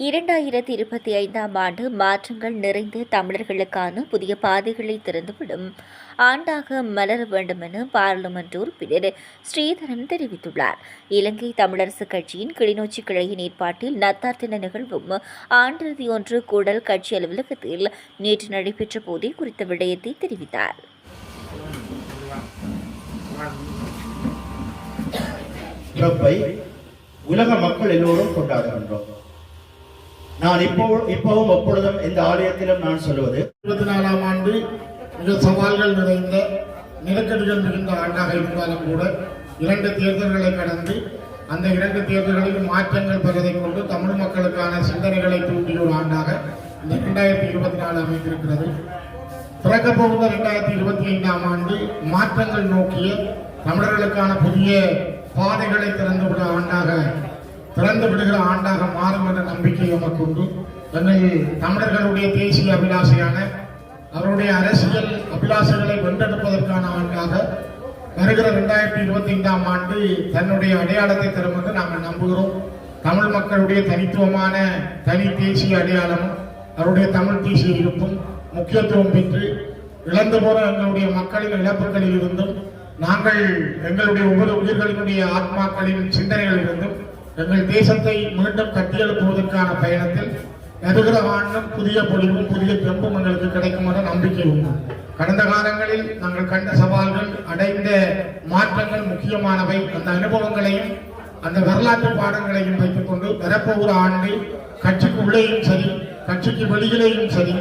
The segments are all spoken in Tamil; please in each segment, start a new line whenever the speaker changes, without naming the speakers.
2025ஆம் ஆண்டு மாற்றங்கள் நிறைந்த தமிழர்களுக்கான புதிய பாதைகளை திறந்துவிடும் ஆண்டாக மலர வேண்டும் என பாராளுமன்ற உறுப்பினர் ஸ்ரீதரன் தெரிவித்துள்ளார். இலங்கை தமிழரசுக் கட்சியின் கிளிநொச்சி கிளையின் ஏற்பாட்டில் நத்தார் தின நிகழ்வும் ஆண்டிறுதி ஒன்று கூடல் கட்சி அலுவலகத்தில் நேற்று நடைபெற்ற போதே குறித்த விடயத்தை தெரிவித்தார்.
உலக மக்கள் எல்லோரும் கொண்டாடுகின்றோம். நான் இப்பவும் எப்பொழுதும் இந்த ஆலயத்திலும் நான் சொல்வது
24ஆம் ஆண்டு மிக சவால்கள் நிறைந்த நெருக்கடிகள் மிகுந்த ஆண்டாக இருந்தாலும் கூட 2 தேர்தல்களை கடந்து அந்த 2 தேர்தல்களில் மாற்றங்கள் பெறுவதை கொண்டு தமிழ் மக்களுக்கான சிந்தனைகளை தூண்டிய ஒரு ஆண்டாக இந்த 2024 அமைந்திருக்கிறது. பிறக்க போகிற 2025ஆம் ஆண்டு மாற்றங்கள் நோக்கிய தமிழர்களுக்கான புதிய பாதைகளை திறந்து விடுகிற ஆண்டாக மாறும் என்ற நம்பிக்கை நமக்கு உண்டு. எங்கள் தமிழர்களுடைய தேசிய அபிலாஷையான அவருடைய அரசியல் அபிலாஷைகளை வென்றெடுப்பதற்கான ஆண்டாக வருகிற 2025ஆம் ஆண்டு தன்னுடைய அடையாளத்தை தரும் என்று நாங்கள் நம்புகிறோம். தமிழ் மக்களுடைய தனித்துவமான தனி தேசிய அடையாளமும் அவருடைய தமிழ் தேசிய இருப்பும் முக்கியத்துவம் பெற்று இழந்து போன எங்களுடைய மக்களின் இழப்புகளில் இருந்தும் நாங்கள் எங்களுடைய ஒவ்வொரு உயிர்களினுடைய ஆத்மாக்களின் சிந்தனைகளில் இருந்தும் எங்கள் தேசத்தை மீண்டும் கட்டியெழுப்புவதற்கான பயணத்தில் வருகிற ஆண்டும் புதிய பொலிவும் புதிய தெம்பும் எங்களுக்கு கிடைக்கும் என்ற நம்பிக்கை உண்டு. கடந்த காலங்களில் நாங்கள் கண்ட சவால்கள் அடைந்த மாற்றங்கள் முக்கியமானவை. அந்த அனுபவங்களையும் அந்த வரலாற்று பாடங்களையும் வைத்துக் கொண்டு வரப்போகிற ஆண்டு கட்சிக்கு உள்ளேயும் சரி கட்சிக்கு வெளியிலேயும் சரி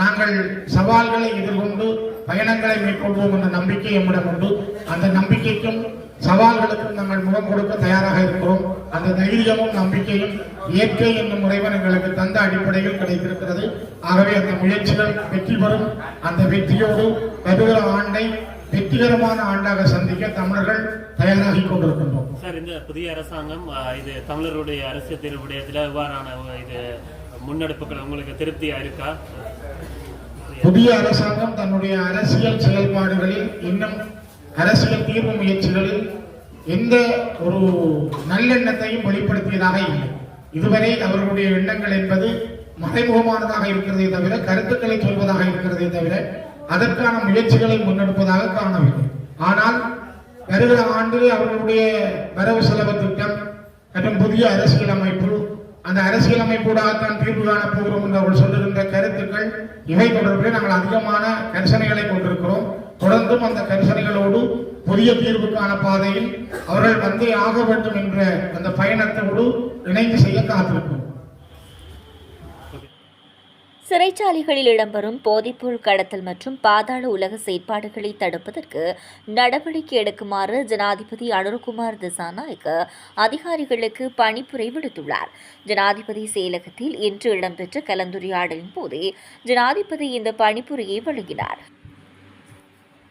நாங்கள் சவால்களை எதிர்கொண்டு பயணங்களை மேற்கொள்வோம் என்ற நம்பிக்கை நம்மிடம் உண்டு. அந்த நம்பிக்கைக்கும் சவால்களுக்கும் நாங்கள் முகம் கொடுக்க தயாராக இருக்கிறோம். அந்த தைரியமும் நம்பிக்கையும் இயற்கை என்னும் முறைவன் எங்களுக்கு தந்த அடிப்படையில் கிடைத்திருக்கிறது. ஆகவே அந்த முயற்சிகள் வெற்றி பெறும். அந்த வெற்றியோடு வருகிற ஆண்டை வெற்றிகரமான ஆண்டாக சந்திக்க தமிழர்கள் தயாராகி கொண்டிருக்கின்றோம்.
சார், இந்த புதிய அரசாங்கம் இது தமிழருடைய அரசியல் தேர்வு விடயத்தில் எவ்வாறான இது முன்னெடுப்புகள் உங்களுக்கு திருப்தியா இருக்கா?
புதிய அரசாங்கம் தன்னுடைய அரசியல் செயல்பாடுகளில் இன்னும் அரசியல் தீர்வு முயற்சிகளில் எந்த ஒரு நல்லெண்ணத்தையும் வெளிப்படுத்தியதாக இல்லை. இதுவரை அவர்களுடைய எண்ணங்கள் என்பது மறைமுகமானதாக இருக்கிறதே தவிர கருத்துக்களை சொல்வதாக இருக்கிறதே தவிர அதற்கான முயற்சிகளை முன்னெடுப்பதாக காணவில்லை. ஆனால் வருகிற ஆண்டு அவர்களுடைய வரவு செலவு திட்டம் மற்றும் புதிய அரசியல் அமைப்பு அந்த அரசியல் அமைப்பூடாகத்தான் தீர்வு காணப் போகிறோம் என்று அவர்கள் சொல்லுகின்ற கருத்துக்கள் இவை தொடர்பில் நாங்கள் அதிகமான கரிசனைகளை கொண்டிருக்கிறோம். தொடர்ந்தும் அந்த கரிசனைகளோடு புதிய தீர்வுக்கான பாதையில் அவர்கள் வந்தே ஆக வேண்டும் என்ற அந்த பயணத்தோடு இணைந்து செய்ய காத்திருக்கிறோம்.
சிறைச்சாலைகளில் இடம்பெறும் போதைப்பொருள் கடத்தல் மற்றும் பாதாள உலக செயற்பாடுகளை தடுப்பதற்கு நடவடிக்கை எடுக்குமாறு ஜனாதிபதி அனுரகுமார் திசாநாயக்க அதிகாரிகளுக்கு பணிப்புரை விடுத்துள்ளார். ஜனாதிபதி செயலகத்தில் இன்று இடம்பெற்ற கலந்துரையாடலின் போதே ஜனாதிபதி இந்த பணிப்புரையை வழங்கினார்.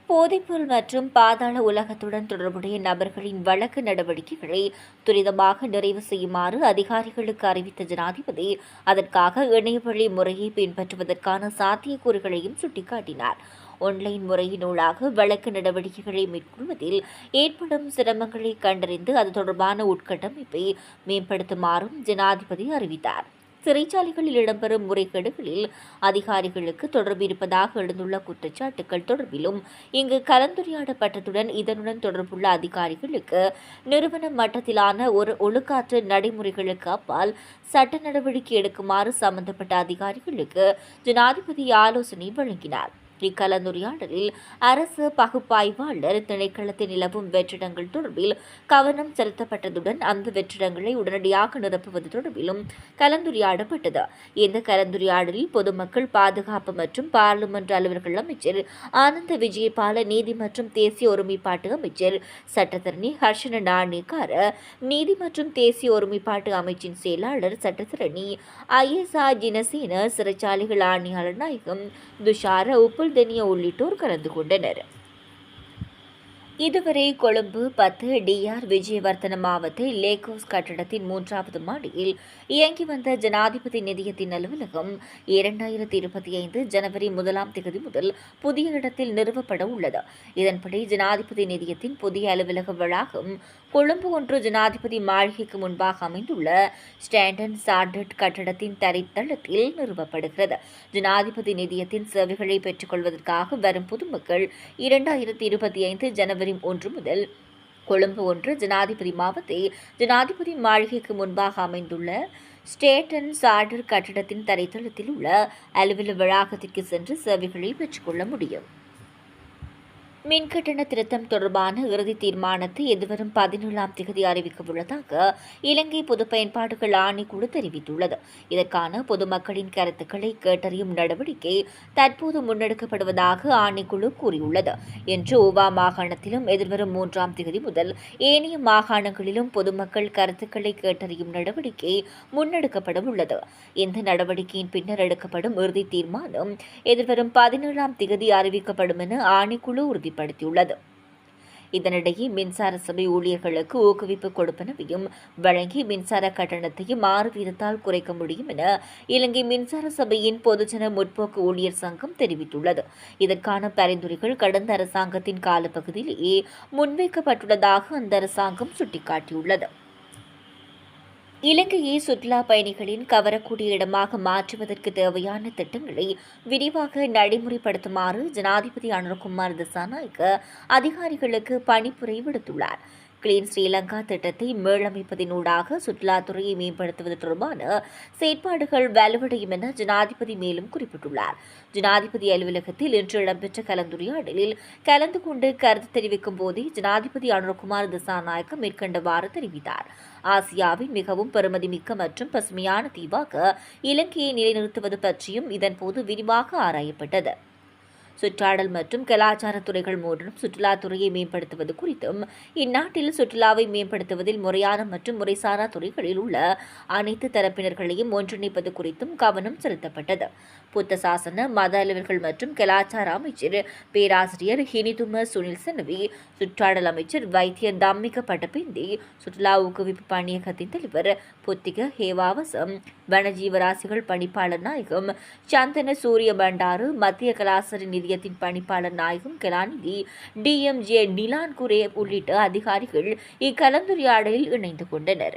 போதைப்பொருள் மற்றும் பாதாள உலகத்துடன் தொடர்புடைய நபர்களின் வழக்கு நடவடிக்கைகளை துரிதமாக நிறைவு செய்யுமாறு அதிகாரிகளுக்கு அறிவித்த ஜனாதிபதி அதற்காக இணையவழி முறையை பின்பற்றுவதற்கான சாத்தியக்கூறுகளையும் சுட்டிக்காட்டினார். ஆன்லைன் முறையினூடாக வழக்கு நடவடிக்கைகளை மேற்கொள்வதில் ஏற்படும் சிரமங்களை கண்டறிந்து அது தொடர்பான உட்கட்டமைப்பை மேம்படுத்துமாறும் ஜனாதிபதி அறிவித்தார். சிறைச்சாலைகளில் இடம்பெறும் முறைகேடுகளில் அதிகாரிகளுக்கு தொடர்பு இருப்பதாக எழுந்துள்ள குற்றச்சாட்டுகள் தொடர்பிலும் இங்கு கலந்துரையாடப்பட்டதுடன் இதனுடன் தொடர்புள்ள அதிகாரிகளுக்கு நிறுவன மட்டத்திலான ஒரு ஒழுக்காற்று நடைமுறைகளுக்கு அப்பால் சட்ட நடவடிக்கை எடுக்குமாறு சம்பந்தப்பட்ட அதிகாரிகளுக்கு ஜனாதிபதி ஆலோசனை வழங்கினார். இக்கலந்துரையாடலில் அரசு பகுப்பாய்வாளர் திணைக்களத்தில் நிலவும் வெற்றிடங்கள் தொடர்பில் கவனம் செலுத்தப்பட்டதுடன் அந்த வெற்றிடங்களை உடனடியாக நிரப்புவது தொடர்பிலும் கலந்துரையாடப்பட்டது. இந்த கலந்துரையாடலில் பொதுமக்கள் பாதுகாப்பு மற்றும் பாராளுமன்ற அலுவலர்கள் அமைச்சர் ஆனந்த விஜயபால, நீதி மற்றும் தேசிய ஒருமைப்பாட்டு அமைச்சர் சட்டத்தரணி ஹர்ஷன நாணயக்கார, நீதி மற்றும் தேசிய ஒருமைப்பாட்டு அமைச்சின் செயலாளர் சட்டத்தரணி ஐஎஸ்ஆ ஜினசேன, சிறைச்சாலைகள் ஆணையாளர் நாயகம் துஷார உப்புல் தெனிய உள்ளிட்டோர் கலந்து கொண்டனர். இதுவரை கொழும்பு 10 DR விஜயவர்த்தன மாவட்ட லேகோஸ் கட்டடத்தின் 3வது மாடியில் இயங்கி வந்த ஜனாதிபதி நிதியத்தின் அலுவலகம் 2025 ஜனவரி 1ஆம் தேதி முதல் புதிய இடத்தில் நிறுவப்பட உள்ளது. இதன்படி ஜனாதிபதி நிதியத்தின் புதிய அலுவலக வளாகம் கொழும்பு 1 ஜனாதிபதி மாளிகைக்கு முன்பாக அமைந்துள்ள ஸ்டாண்டன் சார்டர்ட் கட்டடத்தின் தரைத்தளத்தில் நிறுவப்படுகிறது. ஜனாதிபதி நிதியத்தின் சேவைகளை பெற்றுக் கொள்வதற்காக வரும் பொதுமக்கள் 2025 ஜனவரி 1 முதல் கொழும்பு 1 ஜனாதிபதி மாவட்டத்தில் ஜனாதிபதி மாளிகைக்கு முன்பாக அமைந்துள்ள ஸ்டேட்டன் சார்டர் கட்டடத்தின் தரைத்தளத்தில் உள்ள அலுவலக வளாகத்திற்கு சென்று சேவைகளை பெற்றுக்கொள்ள முடியும். மின்கட்டண திருத்தம் தொடர்பான இறுதி தீர்மானத்தை எதிர்வரும் 17ஆம் தேதி அறிவிக்கவுள்ளதாக இலங்கை பொது பயன்பாடுகள் ஆணைக்குழு தெரிவித்துள்ளது. இதற்கான பொதுமக்களின் கருத்துக்களை கேட்டறியும் நடவடிக்கை தற்போது முன்னெடுக்கப்படுவதாக ஆணைக்குழு கூறியுள்ளது. இன்று ஓவா மாகாணத்திலும் எதிர்வரும் 3ஆம் தேதி முதல் ஏனைய மாகாணங்களிலும் பொதுமக்கள் கருத்துக்களை கேட்டறியும் நடவடிக்கை முன்னெடுக்கப்பட உள்ளது. இந்த நடவடிக்கையின் பின்னர் எடுக்கப்படும் இறுதி தீர்மானம் எதிர்வரும் 17ஆம் தேதி அறிவிக்கப்படும் என ஆணைக்குழு உறுதிப்படுத்தியுள்ளது. இதனிடையே மின்சார சபை ஊழியர்களுக்கு ஊக்குவிப்பு கொடுப்பனவையும் வழங்கி மின்சார கட்டணத்தையும் 6 வீதத்தால் குறைக்க முடியும் என இலங்கை மின்சார சபையின் பொதுஜன முற்போக்கு ஊழியர் சங்கம் தெரிவித்துள்ளது. இதற்கான பரிந்துரைகள் கடந்த அரசாங்கத்தின் காலப்பகுதியிலேயே முன்வைக்கப்பட்டுள்ளதாக அந்த அரசாங்கம் சுட்டிக்காட்டியுள்ளது. இலங்கையை சுற்றுலா பயணிகளின் கவரக்கூடிய இடமாக மாற்றுவதற்கு தேவையான திட்டங்களை விரிவாக நடைமுறைப்படுத்துமாறு ஜனாதிபதி அனுரகுமார் திசாநாயக்க அதிகாரிகளுக்கு பணிப்புரை விடுத்துள்ளார். கிளீன் ஸ்ரீலங்கா திட்டத்தை மீளமைப்பதினூடாக சுற்றுலாத்துறையை மேம்படுத்துவது தொடர்பான செயற்பாடுகள் வலுவடையும் என ஜனாதிபதி மேலும் குறிப்பிட்டுள்ளார். ஜனாதிபதி அலுவலகத்தில் இன்று இடம்பெற்ற கலந்துரையாடலில் கலந்து கொண்டு கருத்து தெரிவிக்கும் போதே ஜனாதிபதி அனுரகுமார் திசாநாயக்க மேற்கண்டவாறு தெரிவித்தார். ஆசியாவின் மிகவும் பெறுமதிமிக்க மற்றும் பசுமையான தீவாக இலங்கையை நிலைநிறுத்துவது பற்றியும் இதன்போது விரிவாக ஆராயப்பட்டது. சுற்றாடல் மற்றும் கலாச்சார துறைகள் மூலம் சுற்றுலாத்துறையை மேம்படுத்துவது குறித்தும் இந்நாட்டில் சுற்றுலாவை மேம்படுத்துவதில் முறையான மற்றும் முறைசாரா துறைகளில் உள்ள அனைத்து தரப்பினர்களையும் ஒன்றிணைப்பது குறித்தும் கவனம் செலுத்தப்பட்டது. புத்த சாசன மத அலுவலர்கள் மற்றும் கலாச்சார அமைச்சர் பேராசிரியர் ஹினிதும சுனில் செனவி, சுற்றாடல் அமைச்சர் வைத்தியர் தம்மிக பட்டபிந்தி, சுற்றுலா ஊக்குவிப்பு பணியகத்தின் தலைவர் புத்திக ஹேவாவசம், வனஜீவராசிகள் பணிப்பாளர் நாயகம் சந்தன சூரிய பண்டாரு, மத்திய கலாசார நிதியத்தின் பணிப்பாளர் நாயகம் கலாநிதி DMJ நிலான்குரே உள்ளிட்ட அதிகாரிகள் இக்கலந்துரையாடலில் இணைந்து கொண்டனர்.